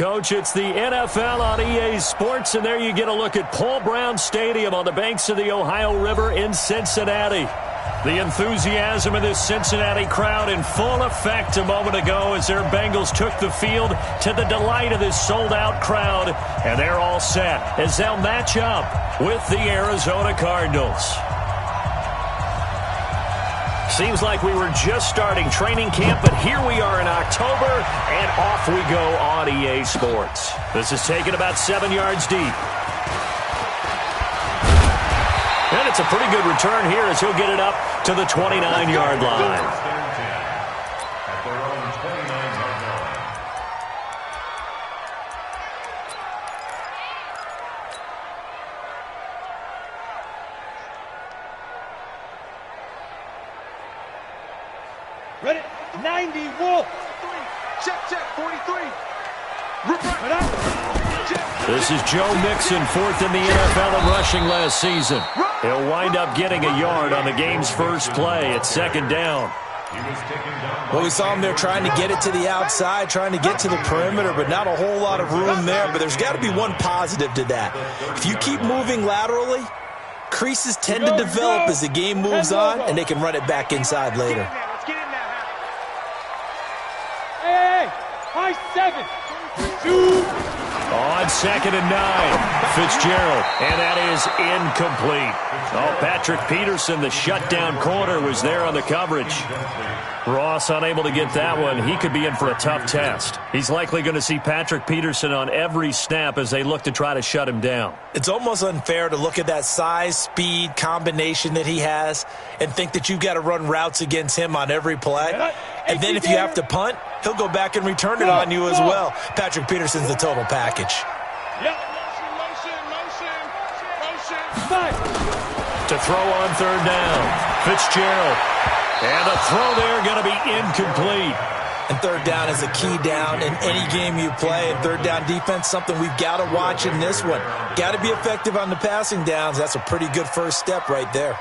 Coach, it's the NFL on EA Sports, and there you get a look at Paul Brown Stadium on the banks of the Ohio River in Cincinnati. The enthusiasm of this Cincinnati crowd in full effect a moment ago as their Bengals took the field to the delight of this sold-out crowd, and they're all set as they'll match up with the Arizona Cardinals. Seems like we were just starting training camp, but here we are in October, and off we go on EA Sports. This is taken about 7 yards deep. And it's a pretty good return here as he'll get it up to the 29-yard line. Ready? 90, Wolf. Check, 43. This is Joe Mixon, fourth in the NFL in rushing last season. He'll wind up getting a yard on the game's first play at second down. Well, we saw him there trying to get it to the outside, trying to get to the perimeter, but not a whole lot of room there. But there's got to be one positive to that. If you keep moving laterally, creases tend to develop as the game moves on, and they can run it back inside later. High 7. 2. On 2nd and 9, Fitzgerald, and that is incomplete. Oh, Patrick Peterson, the shutdown corner, was there on the coverage. Ross unable to get that one. He could be in for a tough test. He's likely going to see Patrick Peterson on every snap as they look to try to shut him down. It's almost unfair to look at that size, speed, combination that he has and think that you've got to run routes against him on every play. And then if you have to punt, he'll go back and return it on you as well. Patrick Peterson's the total package. To throw on third down, Fitzgerald. And the throw there going to be incomplete. And third down is a key down in any game you play. And third down defense, something we've got to watch in this one. Got to be effective on the passing downs. That's a pretty good first step right there.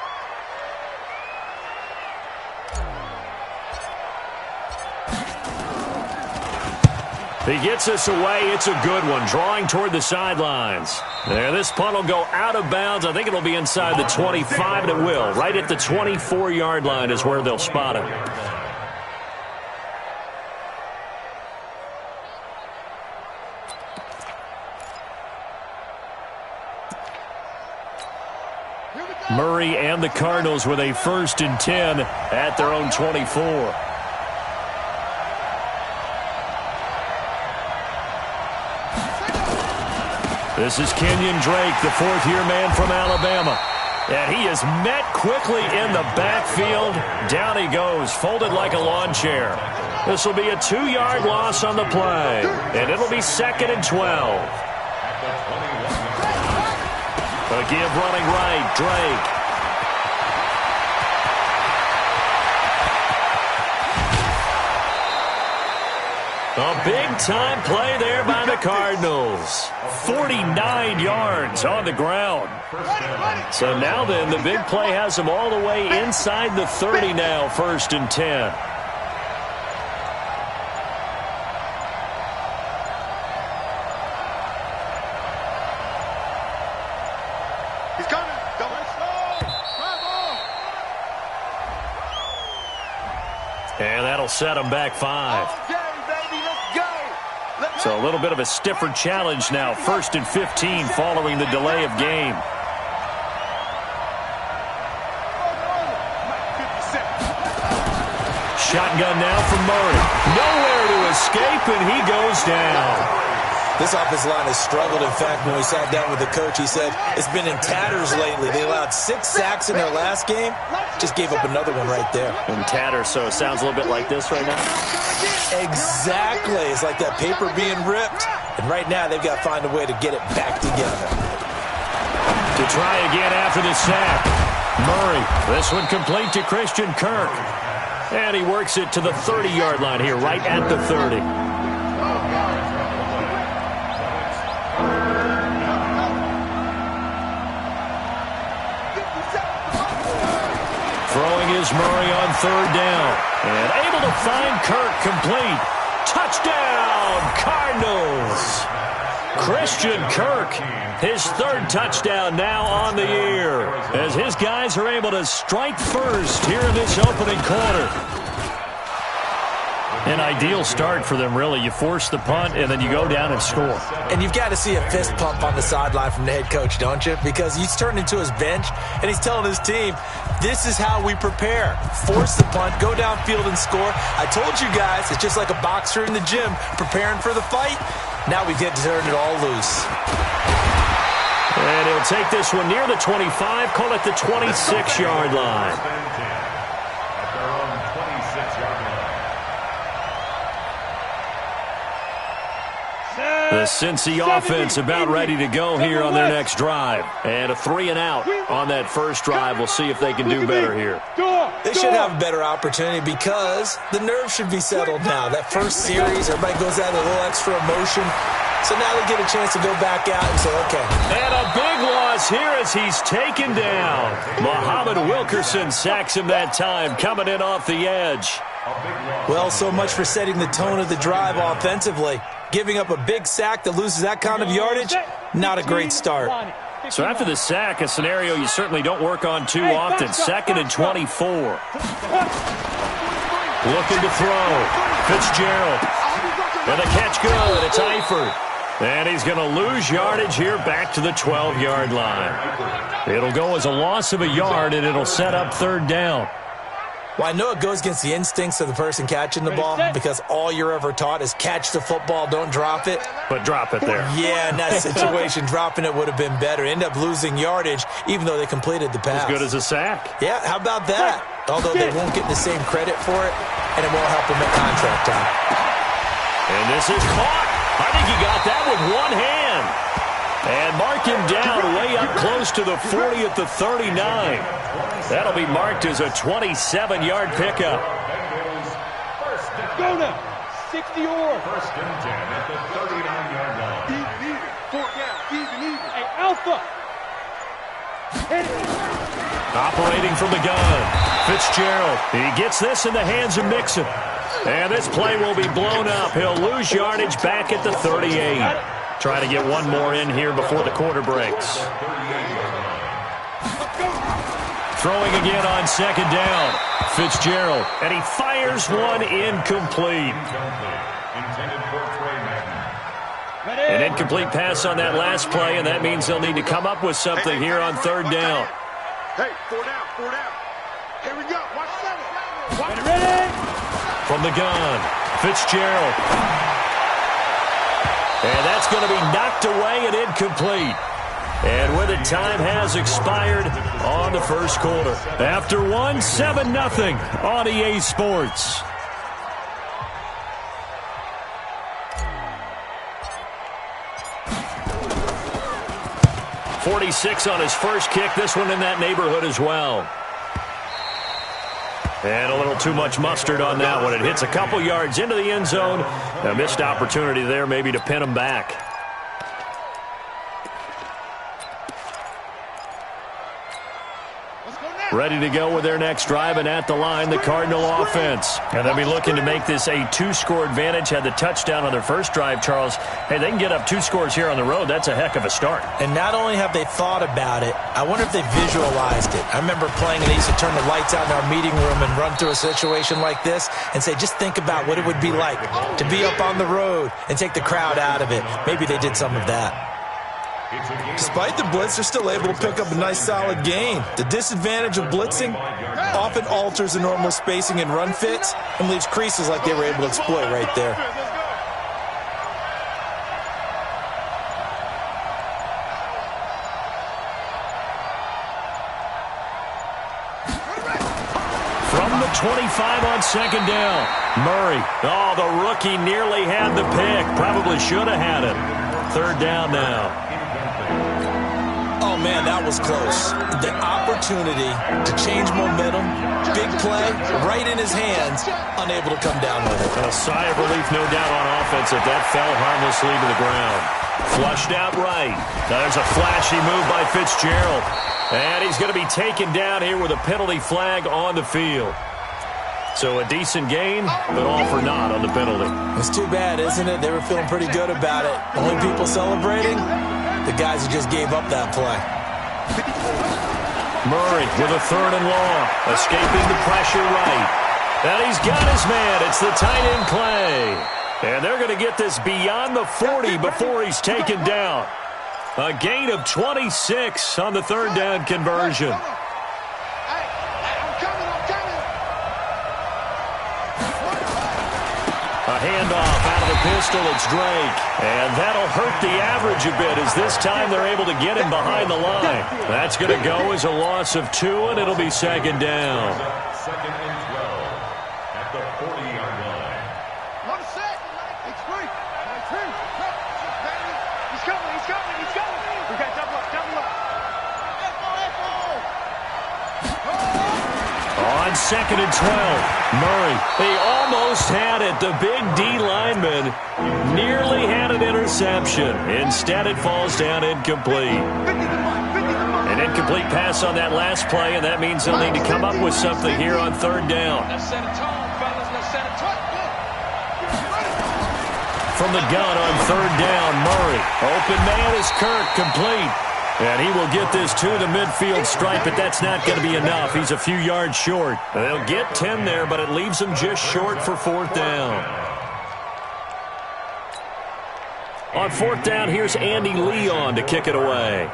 He gets us away. It's a good one. Drawing toward the sidelines. There, this punt will go out of bounds. I think it'll be inside the 25, and it will. Right at the 24-yard line is where they'll spot it. Murray and the Cardinals with a 1st and 10 at their own 24. This is Kenyon Drake, the fourth-year man from Alabama. And he is met quickly in the backfield. Down he goes, folded like a lawn chair. This will be a 2-yard loss on the play. And it'll be 2nd and 12. A give running right, Drake. A big-time play there by the Cardinals. 49 yards on the ground. So now then, the big play has them all the way inside the 30 now, 1st and 10. He's coming. And that'll set them back 5. So a little bit of a stiffer challenge now. 1st and 15 following the delay of game. Shotgun now from Murray. Nowhere to escape, and he goes down. This offensive line has struggled. In fact, when we sat down with the coach, he said it's been in tatters lately. They allowed 6 sacks in their last game. Just gave up another one right there. In tatters, so it sounds a little bit like this right now. Exactly. It's like that paper being ripped. And right now, they've got to find a way to get it back together. To try again after the sack. Murray, this one complete to Christian Kirk. And he works it to the 30-yard line here, right at the 30. Throwing is Murray on 3rd down. And able to find Kirk complete Touchdown, Cardinals! Christian Kirk, his third touchdown now on the year, as his guys are able to strike first here in this opening quarter. An ideal start for them, really. You force the punt, and then you go down and score. And you've got to see a fist pump on the sideline from the head coach, don't you? Because he's turned into his bench, and he's telling his team, this is how we prepare. Force the punt, go downfield and score. I told you guys, it's just like a boxer in the gym preparing for the fight. Now we get to turn it all loose. And he'll take this one near the 25, call it the 26-yard line. The Cincy offense about ready to go here on their next drive. And a 3-and-out on that first drive. We'll see if they can do better here. They should have a better opportunity because the nerves should be settled now. That first series, everybody goes out with a little extra emotion. So now they get a chance to go back out and say, okay. And a big loss here as he's taken down. Muhammad Wilkerson sacks him that time, coming in off the edge. Well, so much for setting the tone of the drive offensively. Giving up a big sack that loses that kind of yardage, not a great start. So after the sack, a scenario you certainly don't work on too often. 2nd and 24. Looking to throw. Fitzgerald. And the catch good. It's Eifert. And he's going to lose yardage here back to the 12-yard line. It'll go as a loss of a yard, and it'll set up 3rd down. Well, I know it goes against the instincts of the person catching the ball because all you're ever taught is catch the football, don't drop it. But drop it there. Yeah, in that situation, dropping it would have been better. End up losing yardage even though they completed the pass. As good as a sack. Yeah, how about that? Although they won't get the same credit for it, and it won't help them at contract time. And this is caught. I think he got that with one hand. And mark him down way up close to the 40 at the 39. That'll be marked as a 27-yard pickup. Go now. 60 or. 1st and 10 at the 39-yard line. Even. 4 down. Even. Hey, Alpha. Operating from the gun. Fitzgerald. He gets this in the hands of Mixon. And this play will be blown up. He'll lose yardage back at the 38. Try to get one more in here before the quarter breaks. Throwing again on 2nd down. Fitzgerald. And he fires one incomplete. An incomplete pass on that last play, and that means they'll need to come up with something here on 3rd down. Hey, 4 down. 4 down. Here we go. Watch 7. Watch ready. From the gun. Fitzgerald. And that's going to be knocked away and incomplete. And with it, time has expired on the first quarter. After one, 7-0 on EA Sports. .46 on his first kick. This one in that neighborhood as well. And a little too much mustard on that one. It hits a couple yards into the end zone. A missed opportunity there maybe to pin him back. Ready to go with their next drive, and at the line, the Cardinal offense. And they'll be looking to make this a 2-score advantage. Had the touchdown on their first drive, Charles. Hey, they can get up 2 scores here on the road. That's a heck of a start. And not only have they thought about it, I wonder if they visualized it. I remember playing, and they used to turn the lights out in our meeting room and run through a situation like this and say, just think about what it would be like to be up on the road and take the crowd out of it. Maybe they did some of that. Despite the blitz, they're still able to pick up a nice solid gain. The disadvantage of blitzing often alters the normal spacing and run fits and leaves creases like they were able to exploit right there. From the 25 on 2nd down, Murray. Oh, the rookie nearly had the pick. Probably should have had it. 3rd down now. Oh, man, that was close. The opportunity to change momentum, big play, right in his hands, unable to come down with it. A sigh of relief, no doubt, on offense if that fell harmlessly to the ground. Flushed out right. Now there's a flashy move by Fitzgerald. And he's going to be taken down here with a penalty flag on the field. So a decent gain, but all for naught on the penalty. It's too bad, isn't it? They were feeling pretty good about it. Only people celebrating, the guys who just gave up that play. Murray with a 3rd and long, escaping the pressure right. And he's got his man. It's the tight end Clay. And they're going to get this beyond the 40 before he's taken down. A gain of 26 on the 3rd down conversion. A handoff out of the pistol. It's Drake. And that'll hurt the average a bit as this time they're able to get him behind the line. That's going to go as a loss of 2, and it'll be 2nd down. 2nd and 12 at the 40-yard line. 1 sec. It's free. He's coming. He's coming. He's coming. We got double up. Double up. On 2nd and 12, Murray. He almost had it. The big D lineman nearly had an interception. Instead, it falls down incomplete. An incomplete pass on that last play, and that means they'll need to come up with something here on 3rd down. Let's set a tone, fellas. Let's set a tone. From the gun on 3rd down, Murray. Open man is Kirk, complete. And he will get this to the midfield stripe, but that's not going to be enough. He's a few yards short. They'll get 10 there, but it leaves them just short for 4th down. On 4th down, here's Andy Leon to kick it away.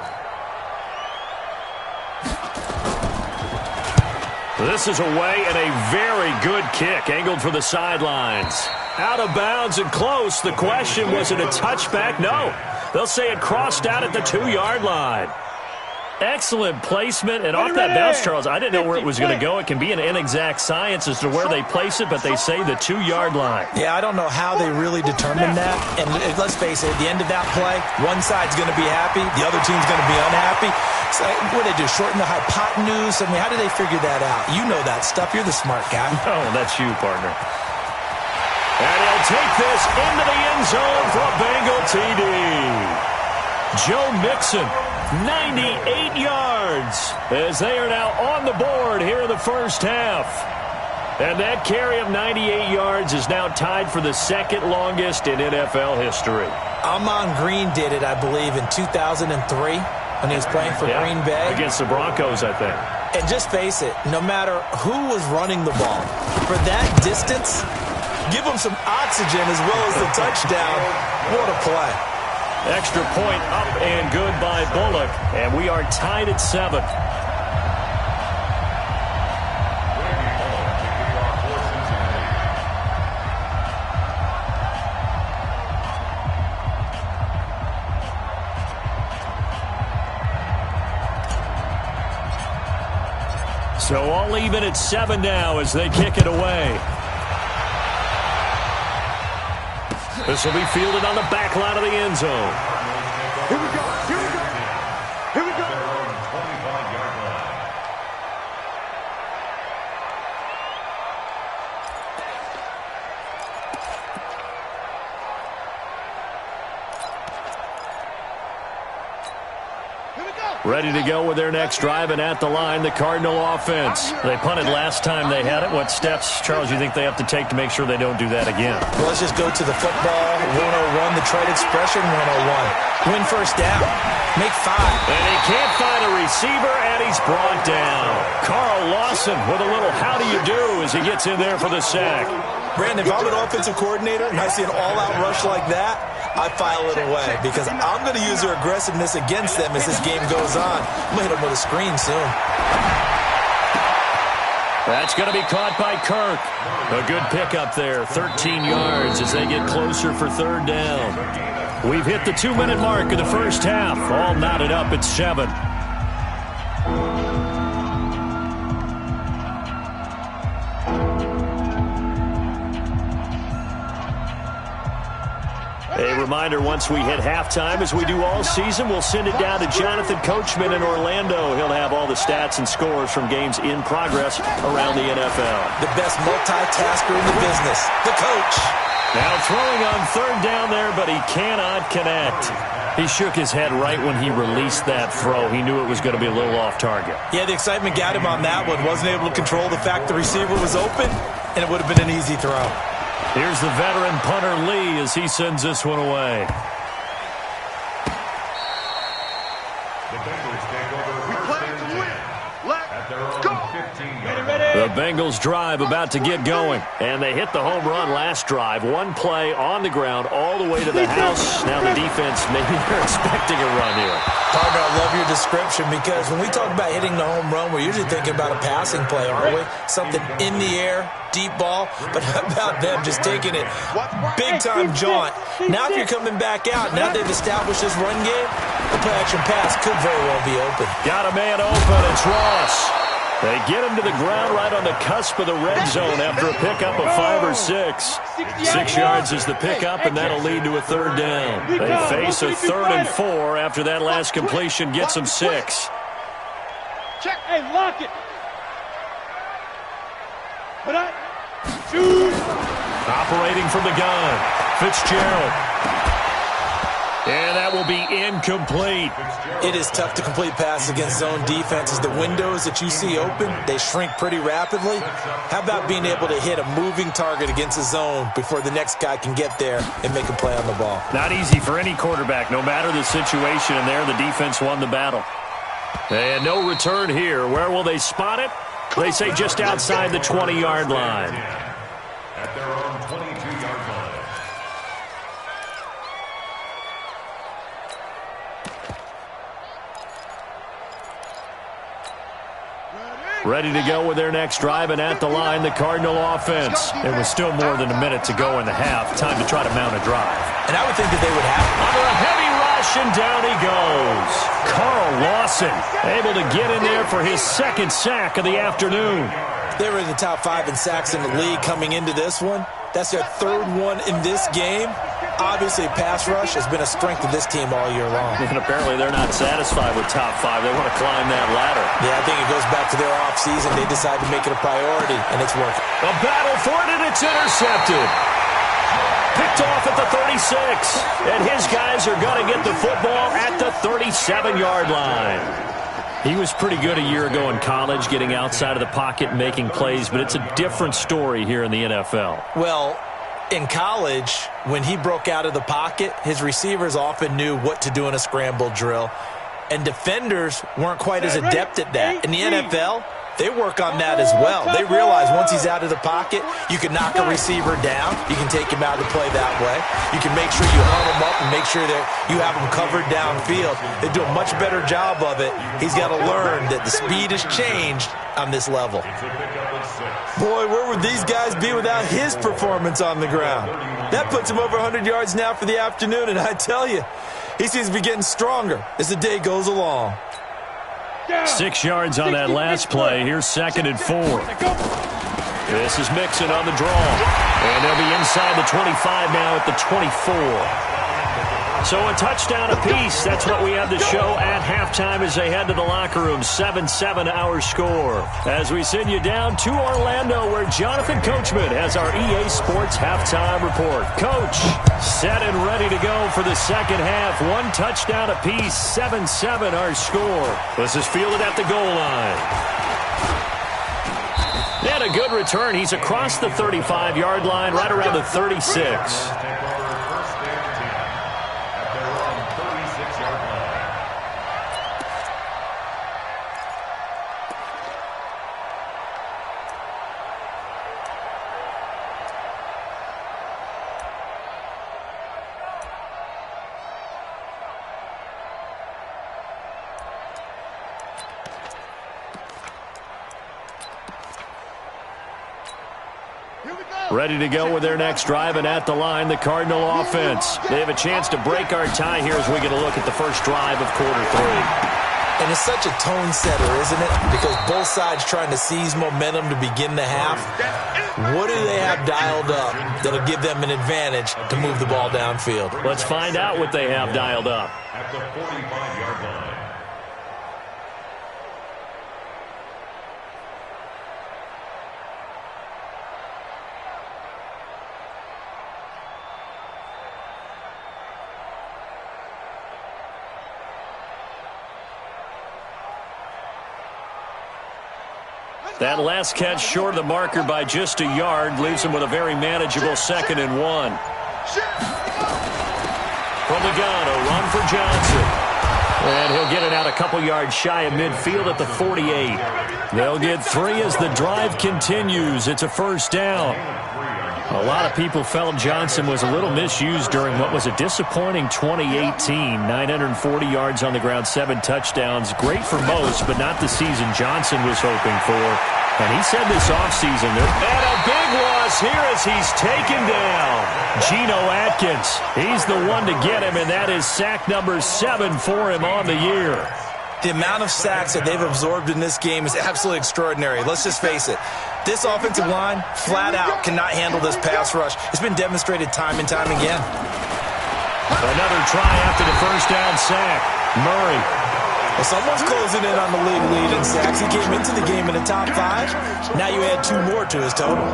This is away and a very good kick, angled for the sidelines. Out of bounds and close. The question, was it a touchback? No. They'll say it crossed out at the 2-yard line. Excellent placement, and off that bounce, Charles, I didn't know where it was going to go. It can be an inexact science as to where they place it, but they say the 2-yard line. Yeah, I don't know how they really determined that. And let's face it, at the end of that play, one side's going to be happy, the other team's going to be unhappy. So what did they do, shorten the hypotenuse? I mean, how did they figure that out? You know that stuff. You're the smart guy. Oh, that's you, partner. And he'll take this into the end zone for a Bengal TD. Joe Mixon, 98 yards, as they are now on the board here in the first half. And that carry of 98 yards is now tied for the 2nd longest in NFL history. Amon Green did it, I believe, in 2003 when he was playing for Green Bay. Against the Broncos, I think. And just face it, no matter who was running the ball, for that distance, give them some oxygen as well as the touchdown. What a play. Extra point up and good by Bullock. And we are tied at 7. So all even at 7 now as they kick it away. This will be fielded on the back line of the end zone. Here we go. Here we go. Here we go. 25-yard line. Ready to go with their next drive, and at the line, the Cardinal offense. They punted last time they had it. What steps, Charles, you think they have to take to make sure they don't do that again? Well, let's just go to the football 101, the trade expression 101. Win first down. Make 5. And he can't find a receiver, and he's brought down. Carl Lawson with a little how do you do as he gets in there for the sack. Brandon, if I'm an offensive coordinator and I see an all-out rush like that, I file it away because I'm going to use their aggressiveness against them as this game goes on. I'm going to hit them with a screen soon. That's going to be caught by Kirk. A good pickup there, 13 yards as they get closer for 3rd down. We've hit the 2-minute mark of the first half. All knotted up at 7. A reminder, once we hit halftime, as we do all season, we'll send it down to Jonathan Coachman in Orlando. He'll have all the stats and scores from games in progress around the NFL. The best multitasker in the business, the coach. Now throwing on 3rd down there, but he cannot connect. He shook his head right when he released that throw. He knew it was going to be a little off target. Yeah, the excitement got him on that one. Wasn't able to control the fact the receiver was open. and it would have been an easy throw. Here's the veteran punter Lee as he sends this one away. The Bengals take over first and 10 at their own 15-yard line. The Bengals drive about to get going, and they hit the home run last drive. One play on the ground all the way to the house. Now the defense, maybe they're expecting a run here. Partner, I love your description because when we talk about hitting the home run, we're usually thinking about a passing play, aren't we? Something in the air, deep ball. But how about them just taking it big-time jaunt? Now if you're coming back out, now they've established this run game, the play-action pass could very well be open. Got a man open. It's Ross. They get him to the ground right on the cusp of the red zone after a pickup of 5 or 6. 6 yards is the pickup, and that'll lead to a third down. They face a 3rd and 4 after that last completion gets them 6. Check. Hey, lock it. Put up. Shoot. Operating from the gun, Fitzgerald. And that will be incomplete. It is tough to complete passes against zone defenses. The windows that you see open, they shrink pretty rapidly. How about being able to hit a moving target against a zone before the next guy can get there and make a play on the ball? Not easy for any quarterback, no matter the situation. And there, the defense won the battle. And no return here. Where will they spot it? They say just outside the 20-yard line. At their own 22-yard line. Ready to go with their next drive, and at the line, the Cardinal offense. It was still more than a minute to go in the half. Time to try to mount a drive. And I would think that they would have it. Under a heavy rush, and down he goes. Carl Lawson able to get in there for his 2nd sack of the afternoon. They were in the top 5 in sacks in the league coming into this one. That's their 3rd one in this game. Obviously, pass rush has been a strength of this team all year long. And apparently they're not satisfied with top 5. They want to climb that ladder. Yeah, I think it goes back to their offseason. They decided to make it a priority, and it's working. A battle for it, and it's intercepted. Picked off at the 36. And his guys are going to get the football at the 37-yard line. He was pretty good a year ago in college, getting outside of the pocket and making plays, but it's a different story here in the NFL. Well, in college, when he broke out of the pocket, his receivers often knew what to do in a scramble drill, and defenders weren't quite as adept at that. In the NFL, they work on that as well. They realize once he's out of the pocket, you can knock a receiver down. You can take him out of the play that way. You can make sure you hunt him up and make sure that you have him covered downfield. They do a much better job of it. He's got to learn that the speed has changed on this level. Boy, where would these guys be without his performance on the ground? That puts him over 100 yards now for the afternoon, and I tell you, he seems to be getting stronger as the day goes along. 6 yards on that last play. Here's 2nd and 4. This is Mixon on the draw. And they'll be inside the 25 now at the 24. So a touchdown apiece. That's what we have to show at halftime as they head to the locker room. 7-7 our score. As we send you down to Orlando, where Jonathan Coachman has our EA Sports halftime report. Coach, set and ready to go for the second half. 1 touchdown apiece. 7-7 our score. This is fielded at the goal line. And a good return. He's across the 35-yard line, right around the 36. Ready to go with their next drive, and at the line, the Cardinal offense. They have a chance to break our tie here as we get a look at the first drive of quarter 3. And it's such a tone setter, isn't it? Because both sides trying to seize momentum to begin the half. What do they have dialed up that'll give them an advantage to move the ball downfield? Let's find out what they have dialed up. At the 45-yard line. That last catch short of the marker by just a yard leaves him with a very manageable 2nd and 1. From the gun, a run for Johnson. And he'll get it out a couple yards shy of midfield at the 48. They'll get 3 as the drive continues. It's a first down. A lot of people felt Johnson was a little misused during what was a disappointing 2018. 940 yards on the ground, 7 touchdowns. Great for most, but not the season Johnson was hoping for. And he said this offseason, and a big loss here as he's taken down. Geno Atkins, he's the one to get him, and that is sack number 7 for him on the year. The amount of sacks that they've absorbed in this game is absolutely extraordinary. Let's just face it. This offensive line, flat out, cannot handle this pass rush. It's been demonstrated time and time again. Another try after the first down sack. Murray. Well, someone's closing in on the lead in sacks. He came into the game in the top 5. Now you add 2 more to his total.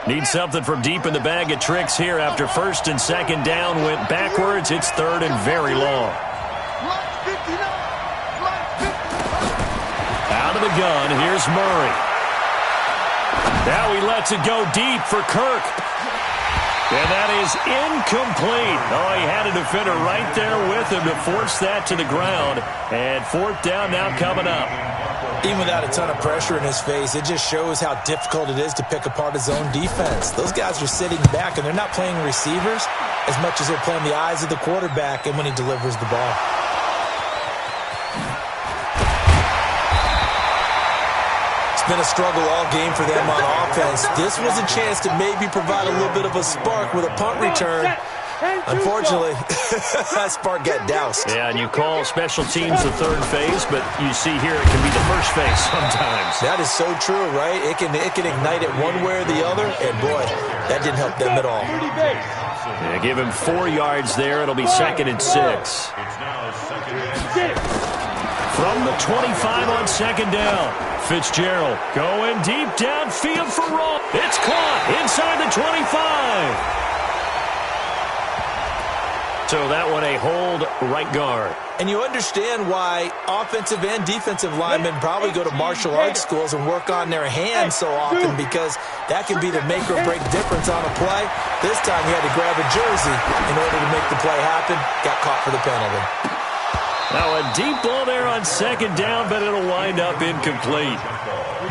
Need something from deep in the bag of tricks here after 1st and 2nd down went backwards. It's 3rd and very long. Out of the gun, here's Murray. Now he lets it go deep for Kirk. And that is incomplete. Oh, he had a defender right there with him to force that to the ground. And 4th down now coming up. Even without a ton of pressure in his face, it just shows how difficult it is to pick apart his own defense. Those guys are sitting back, and they're not playing receivers as much as they're playing the eyes of the quarterback and when he delivers the ball. It's been a struggle all game for them on offense. This was a chance to maybe provide a little bit of a spark with a punt return. Unfortunately, that spark got doused. Yeah, and you call special teams the 3rd phase, but you see here it can be the 1st phase sometimes. That is so true, right? It can ignite it one way or the other, and boy, that didn't help them at all. Yeah, give him 4 yards there. It'll be 2nd and 6. From the 25 on 2nd down, Fitzgerald going deep downfield for Ross. It's caught inside the 25. So that one a hold right guard. And you understand why offensive and defensive linemen probably go to martial arts schools and work on their hands so often, because that can be the make or break difference on a play. This time he had to grab a jersey in order to make the play happen. Got caught for the penalty. Now a deep ball there on 2nd down, but it'll wind up incomplete.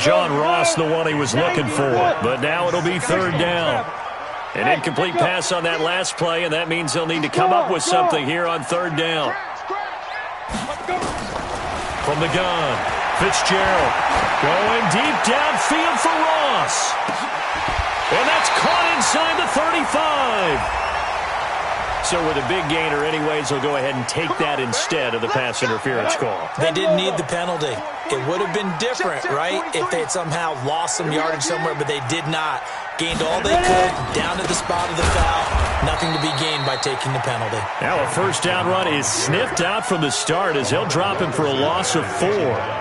John Ross, the one he was looking for, but now it'll be 3rd down. An incomplete pass on that last play, and that means they'll need to come up with something here on 3rd down. From the gun, Fitzgerald going deep downfield for Ross. And that's caught inside the 35. So with a big gainer anyways, they'll go ahead and take that instead of the pass interference call. They didn't need the penalty. It would have been different, right, if they had somehow lost some yardage somewhere, but they did not. Gained all they could, down at the spot of the foul. Nothing to be gained by taking the penalty. Now a 1st down run is sniffed out from the start as they'll drop him for a loss of 4.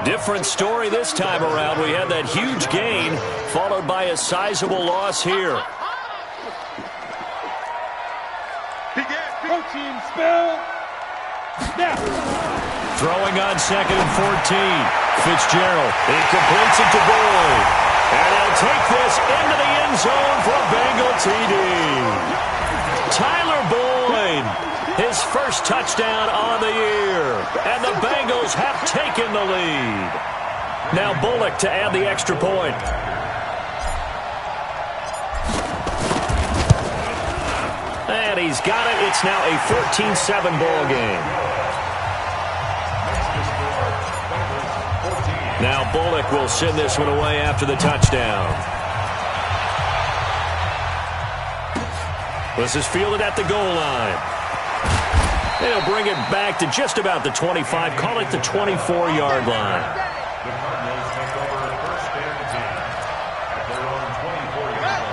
Different story this time around. We had that huge gain, followed by a sizable loss here. Team spell. Now. Throwing on 2nd and 14. Fitzgerald. He completes it to Boyd. And he'll take this into the end zone for a Bengal TD. Tyler Boyd, his 1st touchdown on the year. And the Bengals have taken the lead. Now Bullock to add the extra point. And he's got it. It's now a 14-7 ball game. Now Bullock will send this one away after the touchdown. This is fielded at the goal line. They'll bring it back to just about the 25. Call it the 24-yard line.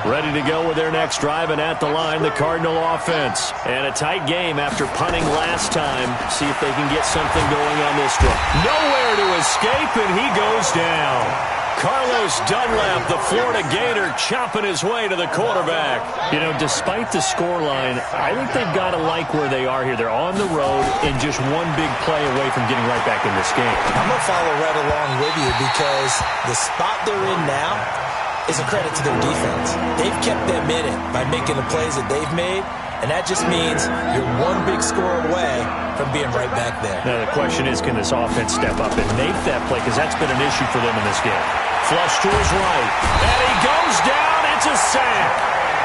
Ready to go with their next drive, and at the line, the Cardinal offense. And a tight game after punting last time. See if they can get something going on this one. Nowhere to escape, and he goes down. Carlos Dunlap, the Florida Gator, chopping his way to the quarterback. You know, despite the scoreline, I think they've got to like where they are here. They're on the road and just one big play away from getting right back in this game. I'm going to follow right along with you because the spot they're in now is a credit to their defense. They've kept them in it by making the plays that they've made, and that just means you're one big score away from being right back there. Now, the question is, can this offense step up and make that play? Because that's been an issue for them in this game. Flush to his right. And he goes down. It's a sack.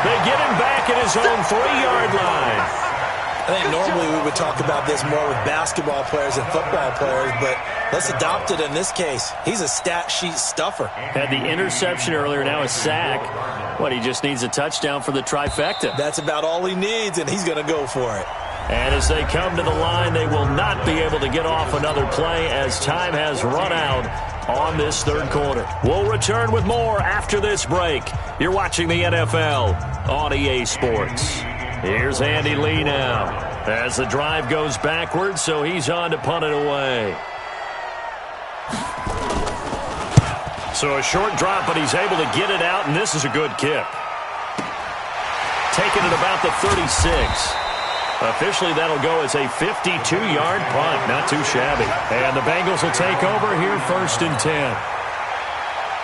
They get him back at his own 3-yard line. I think normally we would talk about this more with basketball players and football players, but let's adopt it in this case. He's a stat sheet stuffer. Had the interception earlier, now a sack. What, he just needs a touchdown for the trifecta. That's about all he needs, and he's going to go for it. And as they come to the line, they will not be able to get off another play as time has run out on this third quarter. We'll return with more after this break. You're watching the NFL on EA Sports. Here's Andy Lee now as the drive goes backwards, so he's on to punt it away. So a short drop, but he's able to get it out, and this is a good kick. Taking it about the 36. Officially, that'll go as a 52-yard punt. Not too shabby. And the Bengals will take over here 1st and 10.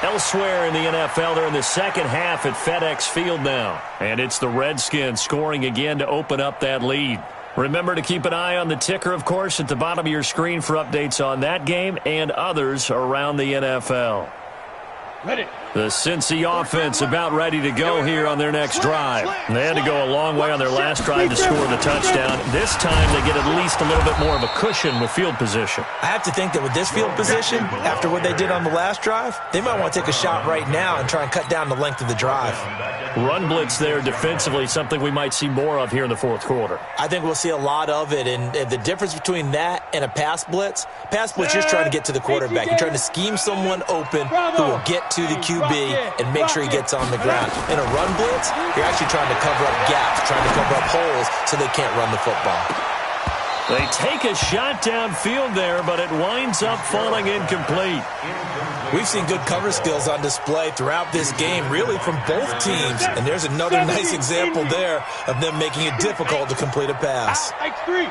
Elsewhere in the NFL, they're in the second half at FedEx Field now. And it's the Redskins scoring again to open up that lead. Remember to keep an eye on the ticker, of course, at the bottom of your screen for updates on that game and others around the NFL. Ready. The Cincy offense about ready to go here on their next drive. They had to go a long way on their last drive to score the touchdown. This time they get at least a little bit more of a cushion with field position. I have to think that with this field position, after what they did on the last drive, they might want to take a shot right now and try and cut down the length of the drive. Run blitz there defensively, something we might see more of here in the fourth quarter. I think we'll see a lot of it, and the difference between that and a pass blitz, you're just trying to get to the quarterback. You're trying to scheme someone open who will get to the QB and make sure he gets on the ground. In a run blitz, you're actually trying to cover up gaps, trying to cover up holes so they can't run the football. They take a shot downfield there, but it winds up falling incomplete. We've seen good cover skills on display throughout this game, really from both teams. And there's another nice example there of them making it difficult to complete a pass. X3,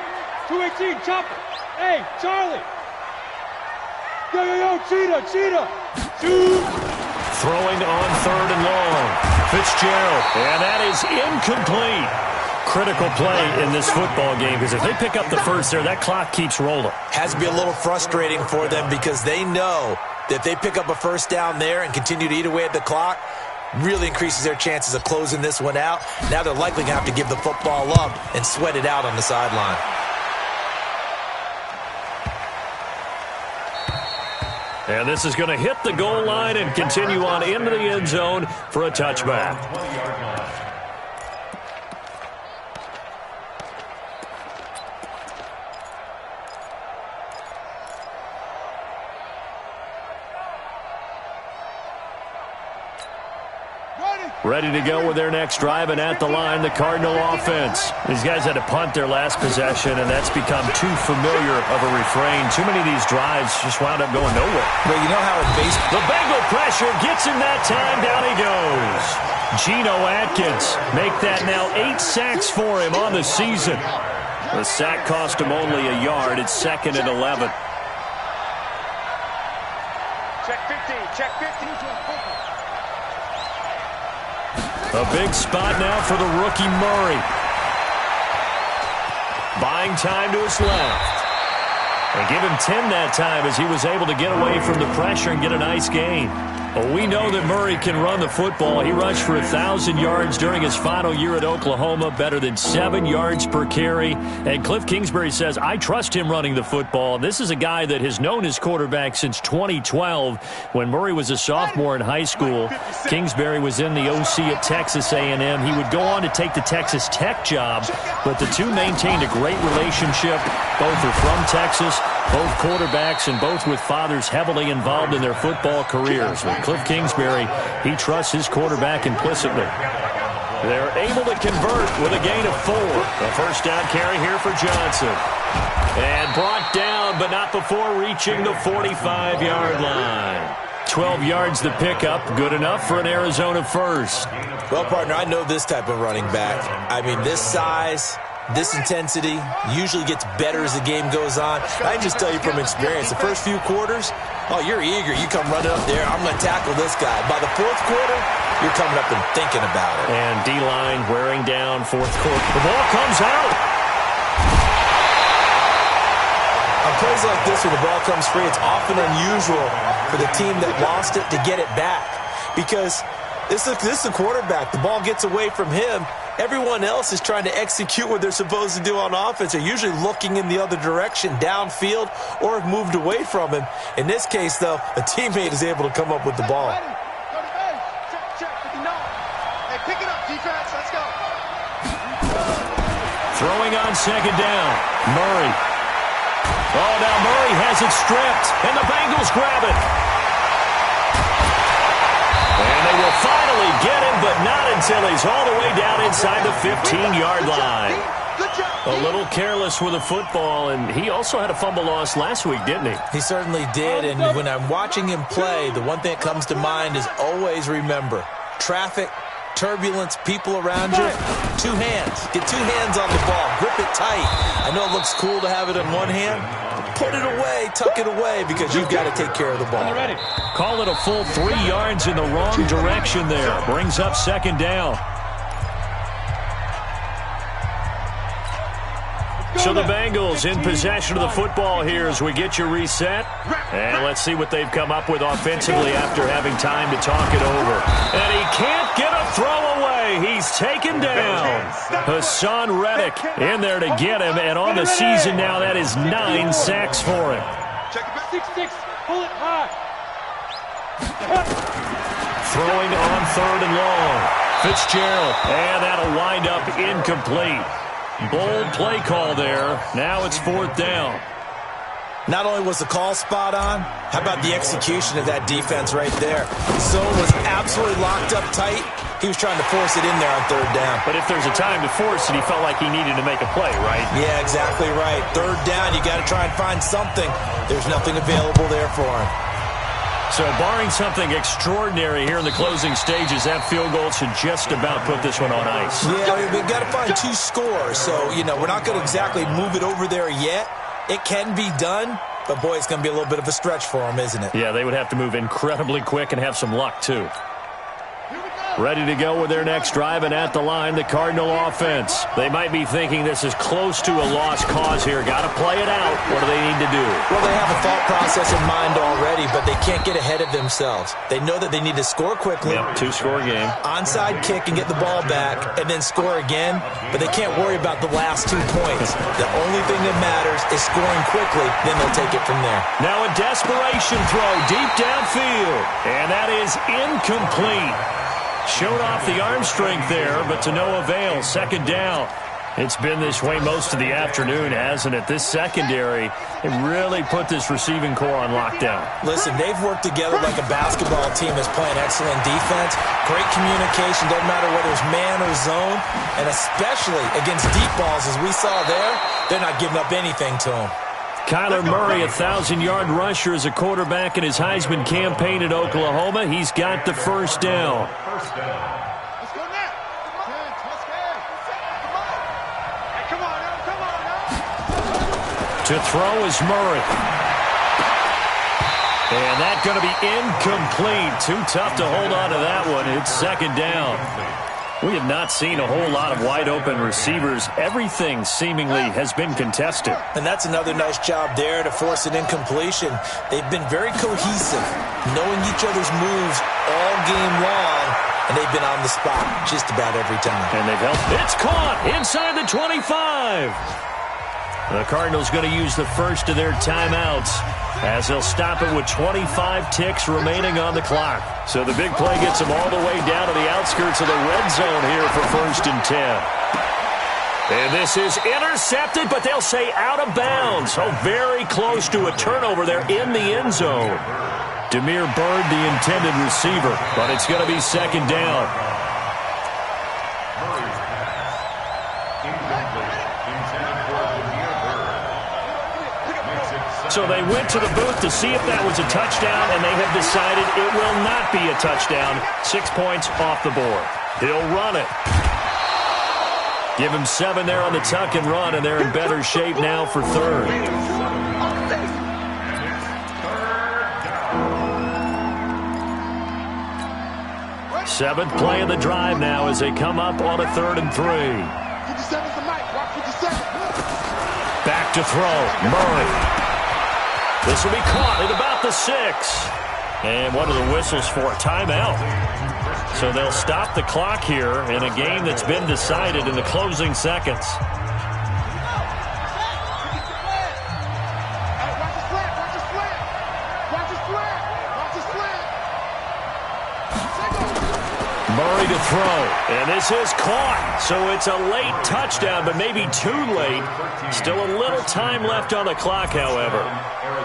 218, chopper. Hey, Charlie. Yo, cheetah. Shoot. Throwing on 3rd and long. Fitzgerald, and that is incomplete. Critical play in this football game because if they pick up the first there, that clock keeps rolling. Has to be a little frustrating for them because they know that if they pick up a first down there and continue to eat away at the clock, really increases their chances of closing this one out. Now they're likely going to have to give the football up and sweat it out on the sideline. And this is going to hit the goal line and continue on into the end zone for a touchback. Ready to go with their next drive, and at the line, the Cardinal offense. These guys had to punt their last possession, and that's become too familiar of a refrain. Too many of these drives just wound up going nowhere. But you know how it based... The Bengal pressure gets him that time. Down he goes. Geno Atkins make that now 8 sacks for him on the season. The sack cost him only a yard. It's 2nd and 11. Check 15, check 15. A big spot now for the rookie Murray. Buying time to his left. And give him 10 that time as he was able to get away from the pressure and get a nice gain. Well, we know that Murray can run the football. He rushed for 1,000 yards during his final year at Oklahoma, better than 7 yards per carry. And Cliff Kingsbury says, I trust him running the football. This is a guy that has known his quarterback since 2012 when Murray was a sophomore in high school. Kingsbury was in the OC at Texas A&M. He would go on to take the Texas Tech job, but the two maintained a great relationship. Both are from Texas, both quarterbacks, and both with fathers heavily involved in their football careers. With Cliff Kingsbury, he trusts his quarterback implicitly. They're able to convert with a gain of 4. A first down carry here for Johnson. And brought down, but not before reaching the 45-yard line. 12 yards the pickup. Good enough for an Arizona first. Well, partner, I know this type of running back. I mean, this size, this intensity usually gets better as the game goes on. I can just tell you from experience, the first few quarters, oh, you're eager. You come running up there. I'm going to tackle this guy. By the fourth quarter, you're coming up and thinking about it. And D-line wearing down fourth quarter. The ball comes out. On plays like this, when the ball comes free, it's often unusual for the team that lost it to get it back. Because this is the quarterback. The ball gets away from him. Everyone else is trying to execute what they're supposed to do on offense. They're usually looking in the other direction, downfield, or have moved away from him. In this case, though, a teammate is able to come up with the ball. Hey, pick it up, defense. Let's go. Throwing on second down. Murray. Oh, now Murray has it stripped, and the Bengals grab it. And they will finally get him, but not until he's all the way down inside the 15-yard line. A little careless with the football, and he also had a fumble loss last week, didn't he? He certainly did, and when I'm watching him play, the one thing that comes to mind is always remember, traffic, turbulence, people around you, two hands. Get two hands on the ball. Grip it tight. I know it looks cool to have it in one hand. Put it away, tuck it away, because you've got to take care of the ball. Call it a full 3 yards in the wrong direction there. Brings up second down. So the Bengals in possession of the football here as we get you reset. And let's see what they've come up with offensively after having time to talk it over. And he can't get a throw away. He's taken down. Hassan Reddick in there to get him. And on the season now, that is 9 sacks for him. 6-6. Pull it high. Throwing on third and long. Fitzgerald. And that'll wind up incomplete. Bold play call there. Now it's fourth down. Not only was the call spot on, how about the execution of that defense right there? Zone was absolutely locked up tight. He was trying to force it in there on third down. But if there's a time to force it, he felt like he needed to make a play, right? Yeah, exactly right. Third down, you got to try and find something. There's nothing available there for him. So barring something extraordinary here in the closing stages, that field goal should just about put this one on ice. Yeah, we've got to find 2 scores. So, we're not going to exactly move it over there yet. It can be done, but, boy, it's going to be a little bit of a stretch for them, isn't it? Yeah, they would have to move incredibly quick and have some luck, too. Ready to go with their next drive, and at the line, the Cardinal offense. They might be thinking this is close to a lost cause here. Got to play it out. What do they need to do? Well, they have a thought process in mind already, but they can't get ahead of themselves. They know that they need to score quickly. Yep, 2-score game. Onside kick and get the ball back, and then score again, but they can't worry about the last 2 points. The only thing that matters is scoring quickly, then they'll take it from there. Now a desperation throw deep downfield, and that is incomplete. Showed off the arm strength there, but to no avail. Second down. It's been this way most of the afternoon, hasn't it? This secondary, it really put this receiving core on lockdown. Listen, they've worked together like a basketball team that's playing excellent defense. Great communication, doesn't matter whether it's man or zone. And especially against deep balls, as we saw there, they're not giving up anything to them. Kyler Murray, 1,000-yard rusher as a quarterback in his Heisman campaign at Oklahoma. He's got the first down. Let's go now. Come on. To throw is Murray. And that's going to be incomplete. Too tough to hold on to that one. It's second down. We have not seen a whole lot of wide-open receivers. Everything seemingly has been contested. And that's another nice job there to force an incompletion. They've been very cohesive, knowing each other's moves all game long, and they've been on the spot just about every time. And they've helped. It's caught inside the 25. The Cardinals going to use the first of their timeouts as they'll stop it with 25 ticks remaining on the clock. So the big play gets them all the way down to the outskirts of the red zone here for 1st and 10. And this is intercepted, but they'll say out of bounds. So very close to a turnover there in the end zone. Demir Bird, the intended receiver, but it's going to be second down. So they went to the booth to see if that was a touchdown, and they have decided it will not be a touchdown. 6 points off the board. He'll run it. Give him 7 there on the tuck and run, and they're in better shape now for third. Seventh play of the drive now as they come up on a 3rd and 3. Back to throw. Murray. This will be caught at about the 6. And what are the whistles for? Timeout. So they'll stop the clock here in a game that's been decided in the closing seconds. Murray to throw, and this is caught. So it's a late touchdown, but maybe too late. Still a little time left on the clock, however.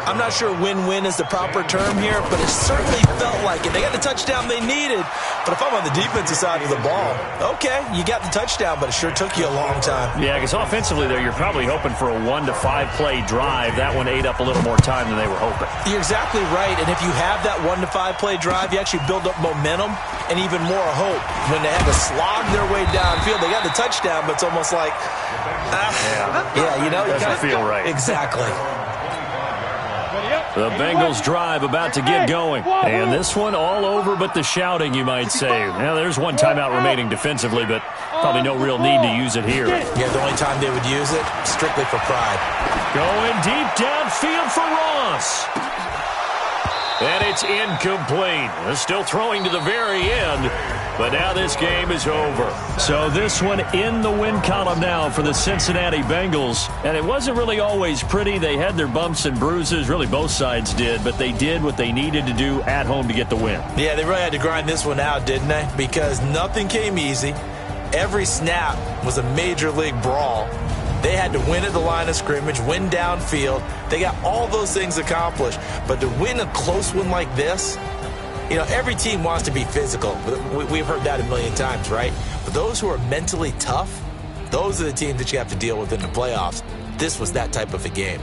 I'm not sure win-win is the proper term here, but it certainly felt like it. They got the touchdown they needed, but if I'm on the defensive side of the ball, okay, you got the touchdown, but it sure took you a long time. Yeah, because offensively there, you're probably hoping for a 1 to 5 play drive. That one ate up a little more time than they were hoping. You're exactly right, and if you have that 1 to 5 play drive, you actually build up momentum and even more hope. When they had to slog their way downfield, they got the touchdown, but it's almost like, you know. Doesn't feel right. Exactly. The Bengals drive about to get going. And this one all over but the shouting, you might say. Now, there's one timeout remaining defensively, but probably no real need to use it here. Yeah, the only time they would use it, strictly for pride. Going deep downfield for Ross. And it's incomplete. They're still throwing to the very end, but now this game is over. So this one in the win column now for the Cincinnati Bengals. And it wasn't really always pretty. They had their bumps and bruises. Really, both sides did. But they did what they needed to do at home to get the win. Yeah, they really had to grind this one out, didn't they? Because nothing came easy. Every snap was a major league brawl. They had to win at the line of scrimmage, win downfield. They got all those things accomplished. But to win a close one like this, you know, every team wants to be physical. We've heard that a million times, right? But those who are mentally tough, those are the teams that you have to deal with in the playoffs. This was that type of a game.